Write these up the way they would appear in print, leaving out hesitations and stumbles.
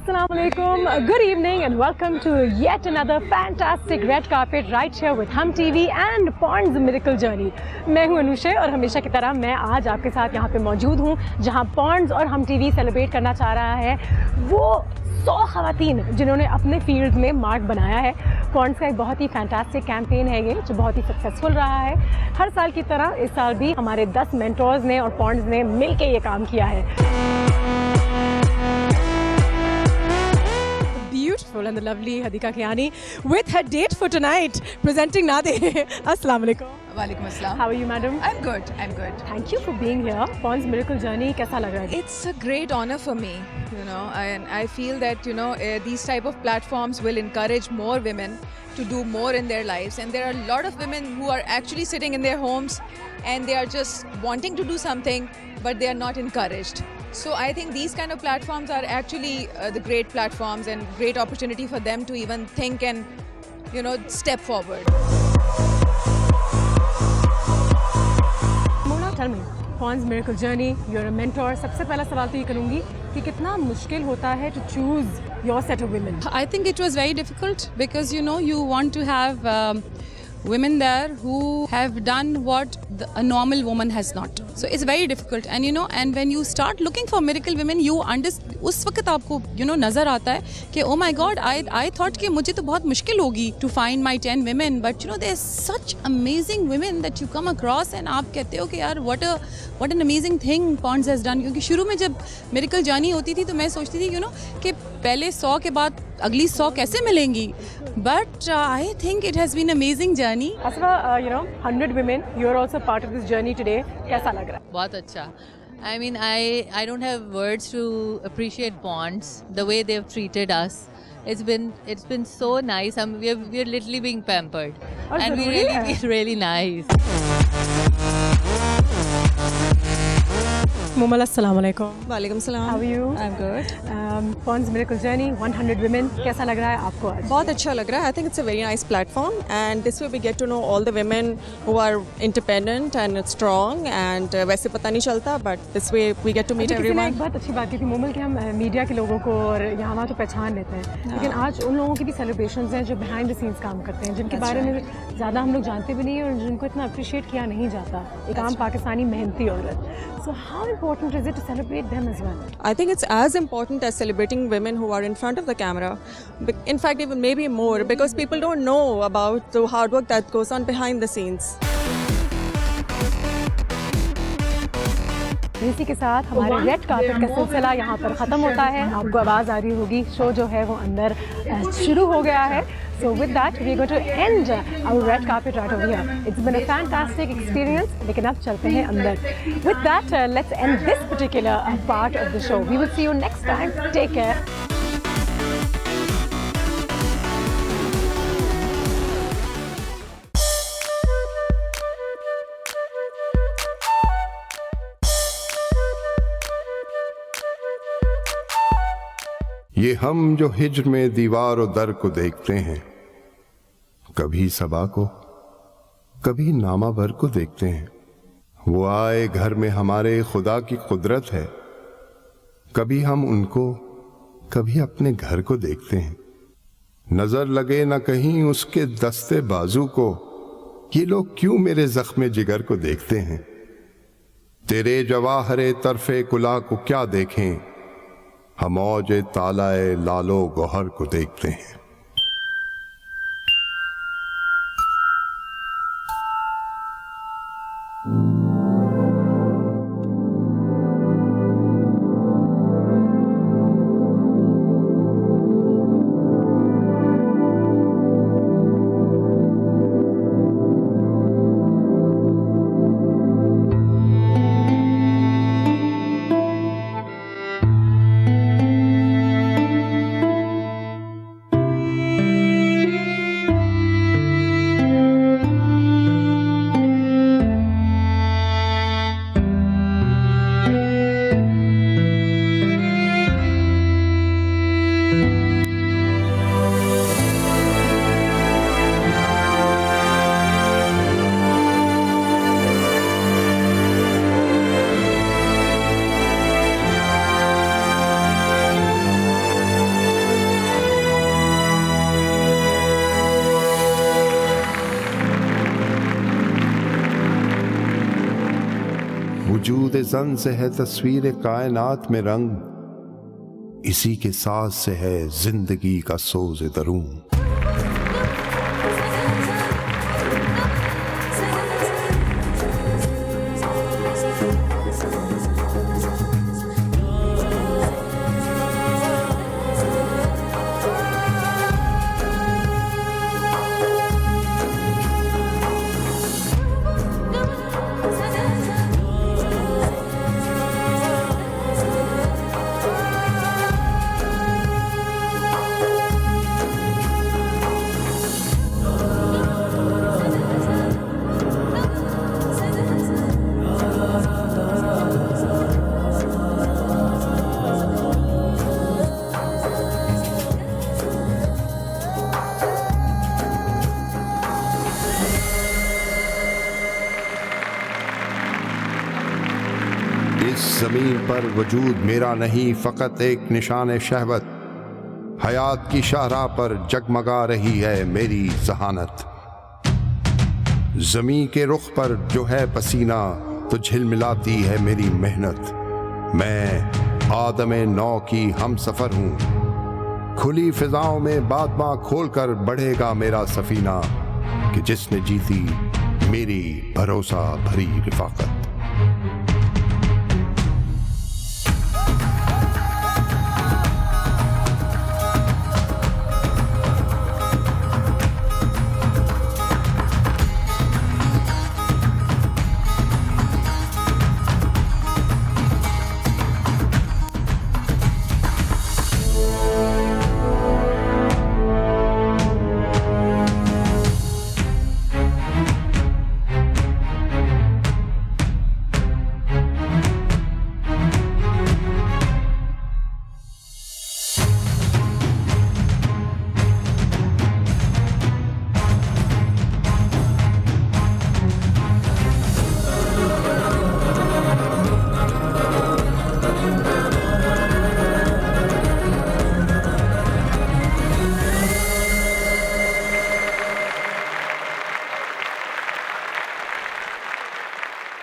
Assalamu alaikum, good evening and welcome to yet another fantastic red carpet right here with Hum TV and Pond's Miracle Journey. मैं हूं अनुषा और हमेशा की तरह मैं आज आपके साथ यहाँ पे मौजूद हूँ जहाँ Pond's और Hum TV सेलिब्रेट करना चाह रहा है वो 100 ख़वातीन जिन्होंने अपने फील्ड में मार्क बनाया है। Pond's का एक बहुत ही फैंटास्टिक कैंपेन है ये जो बहुत ही सक्सेसफुल रहा है। हर साल की तरह इस साल भी हमारे 10 मेंटोर्स ने और Pond's ने मिल के ये काम किया है। Beautiful and the lovely Hadika Kiani with her date for tonight, presenting Nade. Assalamu alaikum. Walaikum assalam. How are you, madam? I'm good. Thank you for being here. Pond's Miracle Journey, कैसा लग रहा है? It's a great honor for me, and I feel that, these type of platforms will encourage more women to do more in their lives. And there are a lot of women who are actually sitting in their homes and they are just wanting to do something, but they are not encouraged. So I think these kind of platforms are actually the great platforms and great opportunity for them to even think and, step forward. Mona, tell me, Pond's Miracle Journey, you're a mentor. सबसे पहला सवाल तो ये करूँगी कि कितना मुश्किल होता है to choose your set of women? I think it was very difficult because, you want to have women there who have done what a normal woman has not. So it's very difficult. And, and when you start looking for miracle women, you understand, उस वक्त आपको, नज़र आता है कि oh my God, I thought कि मुझे तो बहुत मुश्किल होगी to find my 10 women. But, there's such amazing women that you come across and आप कहते हो कि यार what an amazing thing Pond's has done. क्योंकि शुरू में जब miracle journey होती थी तो मैं सोचती थी, कि पहले 100 के बाद अगली 100 कैसे मिलेंगी. But I think it has been an amazing journey. Asra, 100 women, you're also part of this journey today. कैसा लग रहा है? बहुत अच्छा. I mean, I don't have words to appreciate Pond's, the way they've treated us. It's been so nice. We're literally being pampered, and we really feel really nice. Mumal, assalamu alaikum. वालेकुम सलाम. How are you? I'm good. Pond's Miracle Journey, 100 women. कैसा लग रहा है आपको आज? बहुत अच्छा लग रहा है. I think it's a very nice platform and this way we get to know all the women who are independent and strong and वैसे पता नहीं चलता but this way we get to meet everyone. एक बहुत अच्छी बात की थी मुमल कि हम मीडिया के लोगों को और यहाँ वहाँ तो पहचान लेते हैं लेकिन आज उन लोगों की भी सेलिब्रेशंस हैं जो बिहाइंड द सीन्स काम करते हैं जिनके बारे में ज़्यादा हम लोग जानते भी नहीं और जिनको इतना अप्रिशिएट किया नहीं जाता एक आम पाकिस्तानी मेहनती औरत. So how important is it to celebrate them as well? I think it's as important as celebrating women who are in front of the camera. In fact, even maybe more because people don't know about the hard work that goes on behind the scenes. इसी के साथ हमारे red carpet का सिलसिला यहाँ पर ख़त्म होता है. आपको आवाज़ आ रही होगी शो जो है वो अंदर शुरू हो गया है. So with that we are going to end our red carpet right over here. It's been a fantastic experience. लेकिन अब चलते हैं अंदर. With that let's end this particular part of the show. We will see you next time. Take care. ये हम जो हिज्र में दीवार और दर को देखते हैं कभी सबा को कभी नामावर को देखते हैं. वो आए घर में हमारे खुदा की कुदरत है कभी हम उनको कभी अपने घर को देखते हैं. नजर लगे न कहीं उसके दस्ते बाजू को ये लोग क्यों मेरे जख्मे जिगर को देखते हैं. तेरे जवाहरे तरफे कुला को क्या देखें हम मौजे तालाए लालो गौहर को देखते हैं. वजूद ज़न से है तस्वीर कायनात में रंग, इसी के साथ से है जिंदगी का सोज़ दरूं। ज़मीन पर वजूद मेरा नहीं फ़कत एक निशान शहवत, हयात की शाहराह पर जगमगा रही है मेरी ज़हानत। ज़मीं के रुख पर जो है पसीना तो झिलमिलाती है मेरी मेहनत। मैं आदमे नौ की हम सफ़र हूँ, खुली फ़िज़ाओं में बादमा खोल कर बढ़ेगा मेरा सफ़ीना, कि जिसने जीती मेरी भरोसा भरी रिफ़ाक़त।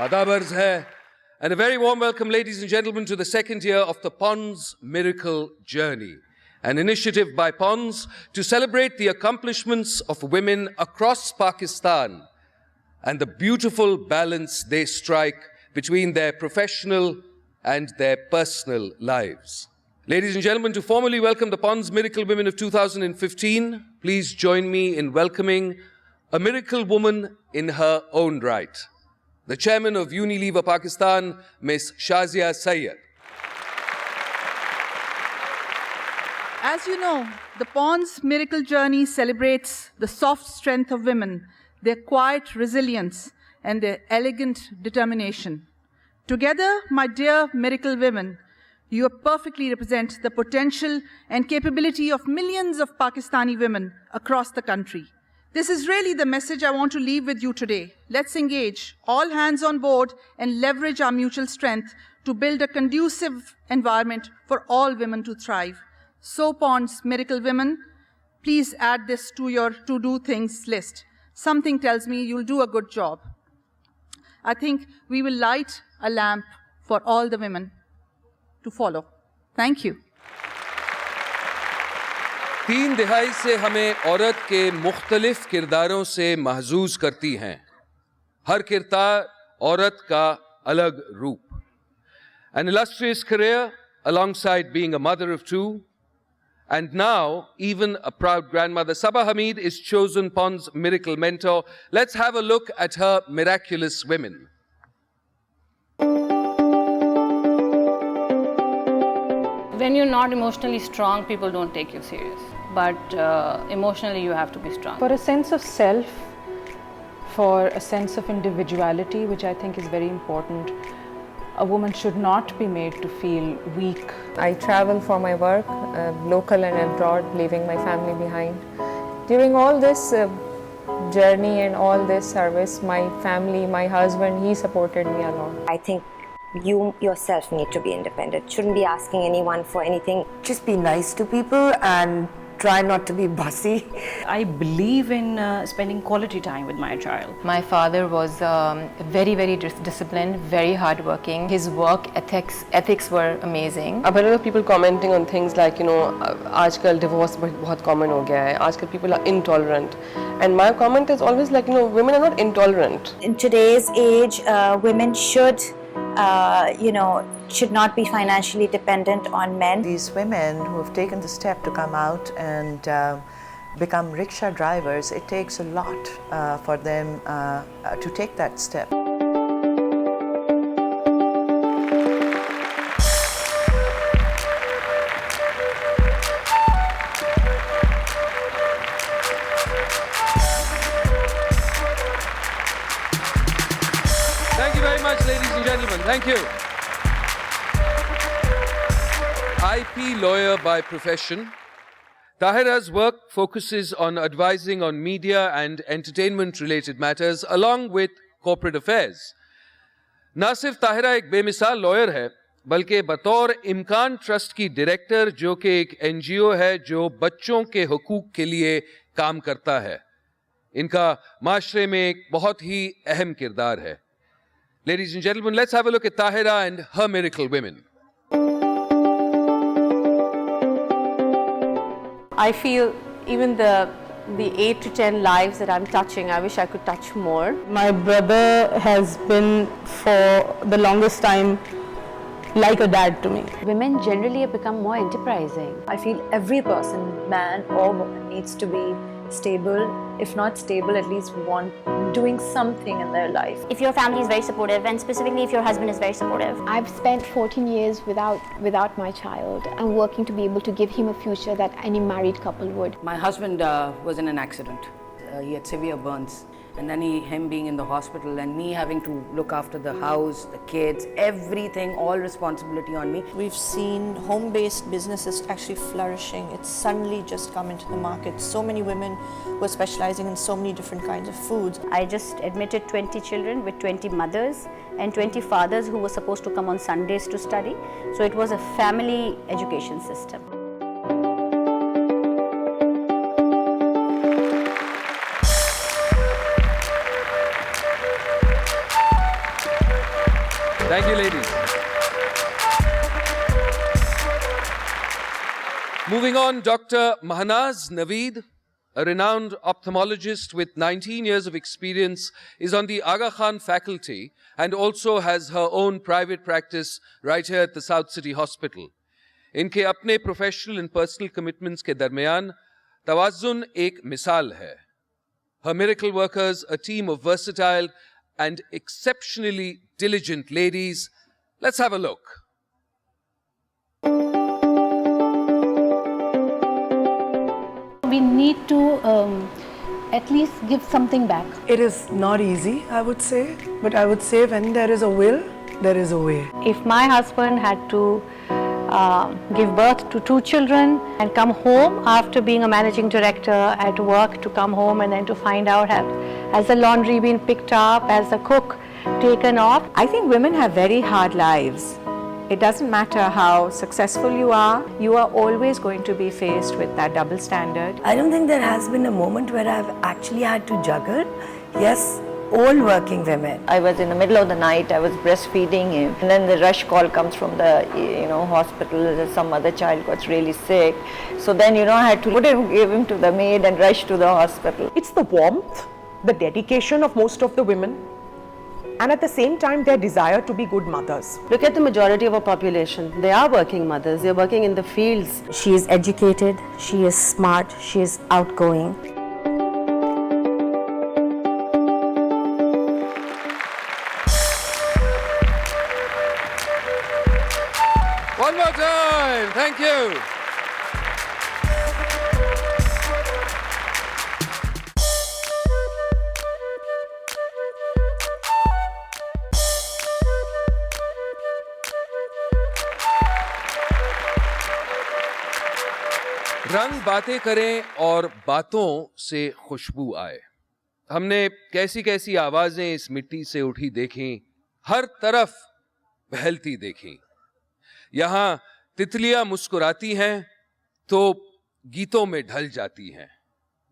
Adab arz hai, and a very warm welcome, ladies and gentlemen, to the second year of the Pons Miracle Journey, an initiative by Pons to celebrate the accomplishments of women across Pakistan and the beautiful balance they strike between their professional and their personal lives. Ladies and gentlemen, to formally welcome the Pons Miracle Women of 2015, please join me in welcoming a miracle woman in her own right, the chairman of Unilever Pakistan, Ms. Shazia Sayyed. As you know, the Pons Miracle Journey celebrates the soft strength of women, their quiet resilience, and their elegant determination. Together, my dear miracle women, you perfectly represent the potential and capability of millions of Pakistani women across the country. This is really the message I want to leave with you today. Let's engage, all hands on board, and leverage our mutual strength to build a conducive environment for all women to thrive. So, Pons Miracle Women, please add this to your to-do things list. Something tells me you'll do a good job. I think we will light a lamp for all the women to follow. Thank you. 3 दिहाई से हमें औरत के मुख्तलिफ किरदारों से महजूज करती हैं, हर किरदार औरत का अलग रूप. An illustrious career alongside being a mother of 2, and now even a proud grandmother. Sabah Hamid is chosen Pons Miracle Mentor. Let's have a look at her miraculous women. When you're not emotionally strong, people don't take you serious. But emotionally, you have to be strong. For a sense of self, for a sense of individuality, which I think is very important, a woman should not be made to feel weak. I travel for my work, local and abroad, leaving my family behind. During all this journey and all this service, my family, my husband, he supported me a lot. I think you yourself need to be independent. Shouldn't be asking anyone for anything. Just be nice to people and try not to be bossy. I believe in spending quality time with my child. My father was very, very disciplined, very hardworking. His work ethics were amazing. But a lot of people commenting on things like, you know, आजकल divorce बहुत common हो गया है. आजकल people are intolerant. And my comment is always like, you know, women are not intolerant. In today's age, women should not be financially dependent on men. These women who have taken the step to come out and become rickshaw drivers, it takes a lot for them to take that step. Thank you very much, ladies and gentlemen. Thank you. IP lawyer by profession, Tahira's work focuses on advising on media and entertainment-related matters along with corporate affairs. ना सिर्फ ताहिरा एक बेमिसाल lawyer है, बल्कि बतौर इमकान trust की director, जो कि एक NGO है जो बच्चों के हुकूक के लिए काम करता है, इनका माशरे में एक बहुत ही अहम किरदार है. Ladies and gentlemen, let's have a look at Tahira and her miracle women. I feel even the 8 to 10 lives that I'm touching, I wish I could touch more. My brother has been for the longest time like a dad to me. Women generally have become more enterprising. I feel every person, man or woman, needs to be stable. If not stable, at least doing something in their life. If your family is very supportive, and specifically if your husband is very supportive. I've spent 14 years without my child. I'm working to be able to give him a future that any married couple would. My husband was in an accident. He had severe burns. And then him being in the hospital and me having to look after the house, the kids, everything, all responsibility on me. We've seen home-based businesses actually flourishing. It's suddenly just come into the market. So many women who are specializing in so many different kinds of foods. I just admitted 20 children with 20 mothers and 20 fathers who were supposed to come on Sundays to study. So it was a family education system. Thank you, ladies. Moving on, Dr. Mahnaz Naveed, a renowned ophthalmologist with 19 years of experience, is on the Aga Khan faculty and also has her own private practice right here at the South City Hospital. इनके अपने professional and personal commitments के दरमियान तवाज़ुन एक मिसाल है. Her miracle workers, a team of versatile and exceptionally diligent ladies. Let's have a look. We need to at least give something back. It is not easy, I would say, but I would say when there is a will, there is a way. If my husband had to give birth to 2 children and come home after being a managing director at work, to come home and then to find out has the laundry been picked up, has the cook taken off. I think women have very hard lives. It doesn't matter how successful you are always going to be faced with that double standard. I don't think there has been a moment where I've actually had to juggle. Yes, all working women. I was in the middle of the night, I was breastfeeding him, and then the rush call comes from the hospital that some other child got really sick. So then I had to give him to the maid and rush to the hospital. It's the warmth, the dedication of most of the women, and at the same time their desire to be good mothers. Look at the majority of our population. They are working mothers, they're working in the fields. She is educated, she is smart, she is outgoing. One more time. Thank you. रंग बातें करें और बातों से खुशबू आए. हमने कैसी कैसी आवाजें इस मिट्टी से उठी देखी, हर तरफ बहलती देखी. यहां तितलियां मुस्कुराती हैं तो गीतों में ढल जाती हैं।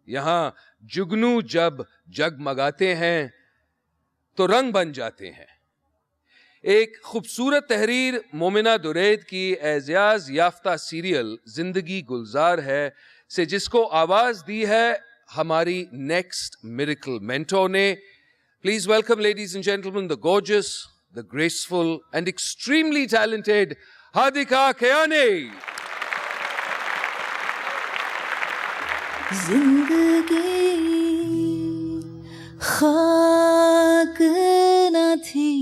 यहां जुगनू जब जगमगाते हैं तो रंग बन जाते हैं। एक खूबसूरत तहरीर मोमिना दुरैद की एजाज याफ्ता सीरियल जिंदगी गुलजार है से जिसको आवाज दी है हमारी नेक्स्ट मिरेकल मेंटोर ने। Please welcome ladies and gentleman the gorgeous, the graceful and extremely talented Hadiqa Kiani. जिंदगी खाक न थी,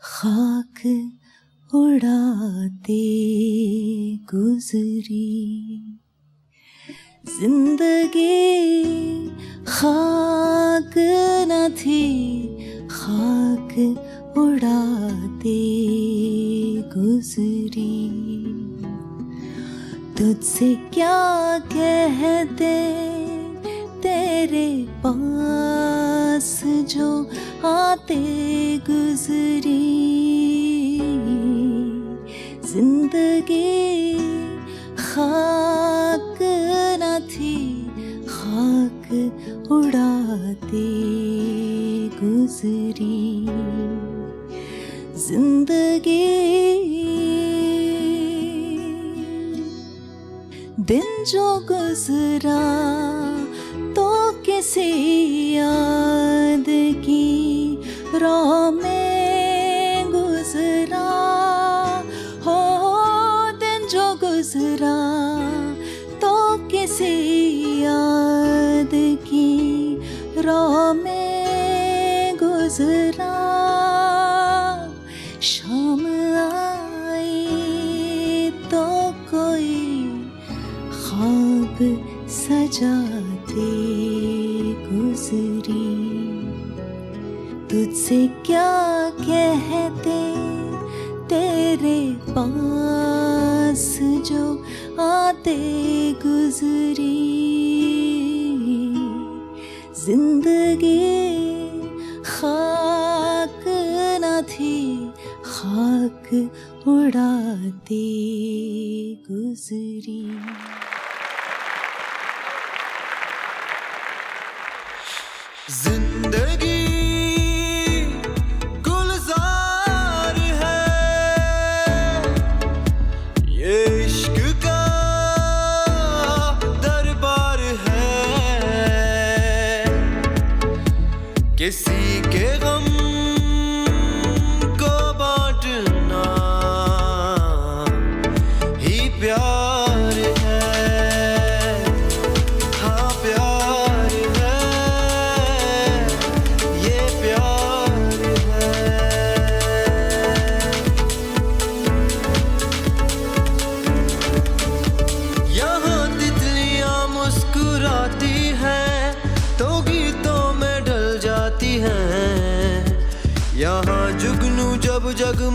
खाक उड़ाते गुजरी। जिंदगी खाक न थी, खाक उड़ाते गुजरी। तुझसे क्या कहते तेरे पास जो आते गुजरी। जिंदगी खाक न थी, खाक उड़ाते गुजरी। जिंदगी दिन जो गुजरा तो किसी याद की राह में गुजरा। हो दिन जो गुजरा तो किसी याद की राह में गुजरा। शाम आई तो कोई ख्वाब सजाते गुजरी। तुझसे क्या कहते तेरे पास जो आते गुजरी। जिंदगी खाक न थी, खाक उड़ाते गुजरी। जिंदगी गुलजार है, ये इश्क का दरबार है। किसी के गम को बांटना ही प्यार है। हाँ प्यार है, ये प्यार है। यहाँ तितलियां मुस्कुराती हैं तो गीतों में ढल जाती हैं। यहाँ जुगनू जब जगमगाते